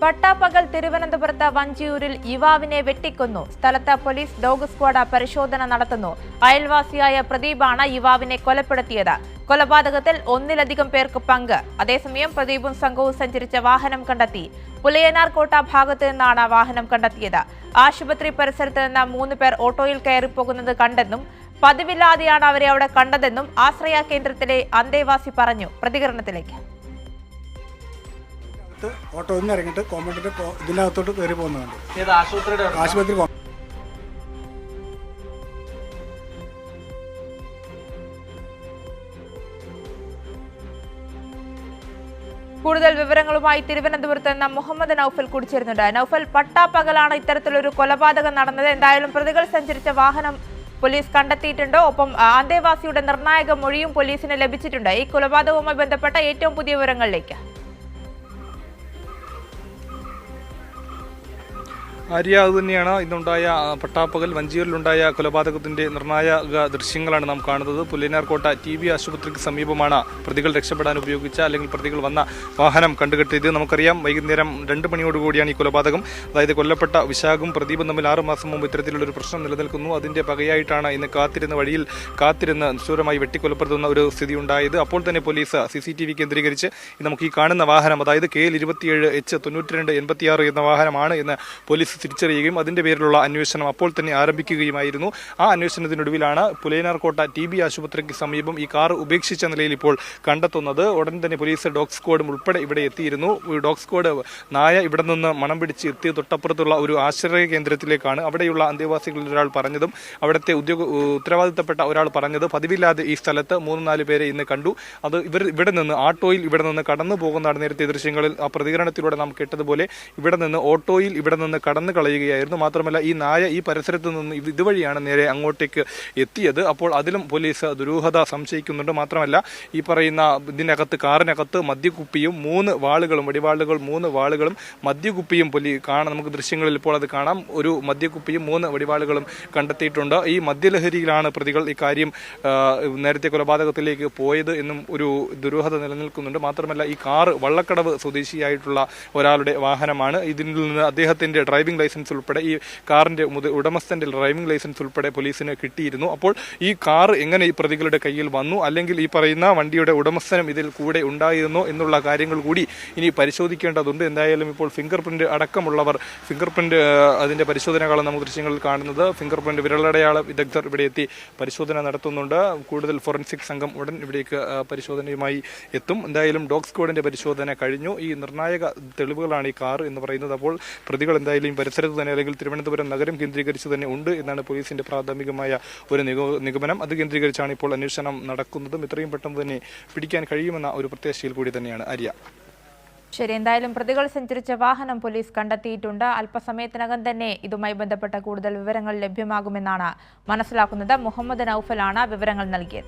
പട്ടാപ്പകൽ തിരുവനന്തപുരത്ത് വഞ്ചിയൂരിൽ യുവാവിനെ വെട്ടിക്കൊന്നു. സ്ഥലത്ത് പോലീസ് ഡോഗ് സ്ക്വാഡ് പരിശോധന നടത്തുന്നു. അയൽവാസിയായ പ്രദീപാണ് യുവാവിനെ കൊലപ്പെടുത്തിയത്. കൊലപാതകത്തിൽ ഒന്നിലധികം പേർക്ക് പങ്ക്. അതേസമയം പ്രദീപും സംഘവും സഞ്ചരിച്ച വാഹനം കണ്ടെത്തി. പുലയനാർകോട്ട ഭാഗത്ത് നിന്നാണ് വാഹനം കണ്ടെത്തിയത്. ആശുപത്രി പരിസരത്ത് നിന്ന് 3 പേർ ഓട്ടോയിൽ കയറിപ്പോകുന്നത് കണ്ടെന്നും പതിവില്ലാതെയാണ് അവരെ അവിടെ കണ്ടതെന്നും ആശ്രയ കേന്ദ്രത്തിലെ അന്തേവാസി പറഞ്ഞു. പ്രതികരണത്തിലേക്ക്. ഓട്ടോ നിന്ന് ഇറങ്ങിയിട്ട് കോമ്പൗണ്ടിന്റെ ഇതിനകത്തോട്ട് കയറി പോകുന്നുണ്ട്. ആശുപത്രി കൂടുതൽ വിവരങ്ങളുമായി തിരുവനന്തപുരത്ത് നിന്ന് മുഹമ്മദ് നൌഫൽ കൂടിച്ചേരുന്നുണ്ട്. നൌഫൽ, പട്ടാപ്പകലാണ് ഇത്തരത്തിലൊരു കൊലപാതകം നടന്നത്. എന്തായാലും പ്രതികൾ സഞ്ചരിച്ച വാഹനം പോലീസ് കണ്ടെത്തിയിട്ടുണ്ടോ? ഒപ്പം അന്തേവാസിയുടെ നിർണായക മൊഴിയും പോലീസിന് ലഭിച്ചിട്ടുണ്ട്. ഈ കൊലപാതകവുമായി ബന്ധപ്പെട്ട ഏറ്റവും പുതിയ വിവരങ്ങളിലേക്ക്. ആര്യ, അതുതന്നെയാണ് ഇന്നുണ്ടായ പട്ടാപ്പകൽ വഞ്ചിയൂരിലുണ്ടായ കൊലപാതകത്തിന്റെ നിർണായക ദൃശ്യങ്ങളാണ് നാം കാണുന്നത്. പുലയനാർകോട്ട TB ആശുപത്രിക്ക് സമീപമാണ് പ്രതികൾ രക്ഷപ്പെടാൻ ഉപയോഗിച്ച അല്ലെങ്കിൽ പ്രതികൾ വന്ന വാഹനം കണ്ടുകെട്ടിയത്. നമുക്കറിയാം, വൈകുന്നേരം 2 മണിയോടുകൂടിയാണ് ഈ കൊലപാതകം. അതായത് കൊല്ലപ്പെട്ട വിശാഖും പ്രദീപും തമ്മിൽ 6 മാസം മുമ്പ് ഇത്തരത്തിലുള്ളൊരു പ്രശ്നം നിലനിൽക്കുന്നു. അതിന്റെ പകയായിട്ടാണ് ഇന്ന് വഴിയിൽ കാത്തിരുന്ന് നിഷ്ഠൂരമായി വെട്ടിക്കൊലപ്പെടുത്തുന്ന ഒരു സ്ഥിതി ഉണ്ടായത്. അപ്പോൾ തന്നെ പോലീസ് CCTV കേന്ദ്രീകരിച്ച് നമുക്ക് ഈ കാണുന്ന വാഹനം, അതായത് KL 27H9286 എന്ന വാഹനമാണ് എന്ന് പോലീസ് തിരിച്ചറിയുകയും അതിന്റെ പേരിലുള്ള അന്വേഷണം അപ്പോൾ തന്നെ ആരംഭിക്കുകയുമായിരുന്നു. ആ അന്വേഷണത്തിനൊടുവിലാണ് പുലയനാർകോട്ട TB ആശുപത്രിക്ക് സമീപം ഈ കാർ ഉപേക്ഷിച്ച നിലയിൽ ഇപ്പോൾ കണ്ടെത്തുന്നത്. ഉടൻ തന്നെ പോലീസ് ഡോഗ് സ്ക്വാഡും ഉൾപ്പെടെ ഇവിടെ എത്തിയിരുന്നു. ഡോഗ് സ്ക്വാഡ് നായ ഇവിടെ നിന്ന് മണം പിടിച്ച് എത്തിയ തൊട്ടപ്പുറത്തുള്ള ഒരു ആശ്രയ കേന്ദ്രത്തിലേക്കാണ്. അവിടെയുള്ള അന്തേവാസികളിൽ ഒരാൾ പറഞ്ഞതും അവിടുത്തെ ഉത്തരവാദിത്തപ്പെട്ട ഒരാൾ പറഞ്ഞത് പതിവില്ലാതെ ഈ സ്ഥലത്ത് 3-4 പേരെ ഇന്ന് കണ്ടു. അത് ഇവിടെ നിന്ന് ആട്ടോയിൽ ഇവിടെ നിന്ന് കടന്നു പോകുന്നതാണ്. നേരത്തെ ദൃശ്യങ്ങളിൽ ആ പ്രതികരണത്തിലൂടെ നാം കേട്ടതുപോലെ ഓട്ടോയിൽ ഇവിടെ നിന്ന് കടന്നു കളയുകയായിരുന്നു. മാത്രമല്ല, ഈ നായ ഈ പരിസരത്ത് നിന്ന് ഇതുവഴിയാണ് നേരെ അങ്ങോട്ടേക്ക് എത്തിയത്. അപ്പോൾ അതിലും പോലീസ് ദുരൂഹത സംശയിക്കുന്നുണ്ട്. മാത്രമല്ല, ഈ പറയുന്ന ഇതിനകത്ത് കാറിനകത്ത് മദ്യക്കുപ്പിയും 3 വാളുകളും വെടിവാളുകൾ 3 വാളുകളും മദ്യക്കുപ്പിയും നമുക്ക് ദൃശ്യങ്ങളിൽ ഇപ്പോൾ അത് കാണാം. ഒരു മദ്യക്കുപ്പിയും 3 വെടിവാളുകളും കണ്ടെത്തിയിട്ടുണ്ട്. ഈ മദ്യലഹരിയിലാണ് പ്രതികൾ ഇക്കാര്യം നേരത്തെ കൊലപാതകത്തിലേക്ക് പോയത് എന്നും ഒരു ദുരൂഹത നിലനിൽക്കുന്നുണ്ട്. മാത്രമല്ല, ഈ കാർ വള്ളക്കടവ് സ്വദേശിയായിട്ടുള്ള ഒരാളുടെ വാഹനമാണ്. ഇതിൽ നിന്ന് അദ്ദേഹത്തിന്റെ ഡ്രൈവിംഗ് ലൈസൻസ് ഉൾപ്പെടെ ഈ കാറിന്റെ ഉടമസ്ഥന്റെ ഡ്രൈവിംഗ് ലൈസൻസ് ഉൾപ്പെടെ പോലീസിന് കിട്ടിയിരുന്നു. അപ്പോൾ ഈ കാർ എങ്ങനെ ഈ പ്രതികളുടെ കയ്യിൽ വന്നു, അല്ലെങ്കിൽ ഈ പറയുന്ന വണ്ടിയുടെ ഉടമസ്ഥനും ഇതിൽ കൂടെ ഉണ്ടായിരുന്നോ എന്നുള്ള കാര്യങ്ങൾ കൂടി ഇനി പരിശോധിക്കേണ്ടതുണ്ട്. എന്തായാലും ഇപ്പോൾ ഫിംഗർ പ്രിന്റ് അടക്കമുള്ളവർ അതിന്റെ പരിശോധനകളാണ് നമുക്ക് ദൃശ്യങ്ങളിൽ കാണുന്നത്. ഫിംഗർ പ്രിന്റ് വിരലടയാള വിദഗ്ധർ ഇവിടെ എത്തി പരിശോധന നടത്തുന്നുണ്ട്. കൂടുതൽ ഫോറൻസിക് സംഘം ഉടൻ ഇവിടേക്ക് പരിശോധനയുമായി എത്തും. എന്തായാലും ഡോഗ് സ്ക്വാഡിന്റെ പരിശോധന കഴിഞ്ഞു. ഈ നിർണായക തെളിവുകളാണ് ഈ കാർ എന്ന് പറയുന്നത്. അപ്പോൾ പ്രതികൾ എന്തായാലും പരിസരത്ത് തന്നെ അല്ലെങ്കിൽ തിരുവനന്തപുരം നഗരം കേന്ദ്രീകരിച്ച് തന്നെ ഉണ്ട് എന്നാണ് പോലീസിന്റെ പ്രാഥമികമായ ഒരു നിഗമനം. അത് കേന്ദ്രീകരിച്ചാണ് ഇപ്പോൾ അന്വേഷണം നടക്കുന്നതും. ഇത്രയും പെട്ടെന്ന് തന്നെ പിടിക്കാൻ കഴിയുമെന്ന ഒരു പ്രത്യാശയിൽ കൂടി തന്നെയാണ് ആര്യ. ശരി, എന്തായാലും പ്രതികൾ സഞ്ചരിച്ച വാഹനം പോലീസ് കണ്ടെത്തിയിട്ടുണ്ട്. അല്പസമയത്തിനകം തന്നെ ഇതുമായി ബന്ധപ്പെട്ട കൂടുതൽ വിവരങ്ങൾ ലഭ്യമാകുമെന്നാണ് മനസ്സിലാക്കുന്നത്. മുഹമ്മദ് നൌഫലാണ് വിവരങ്ങൾ നൽകിയത്.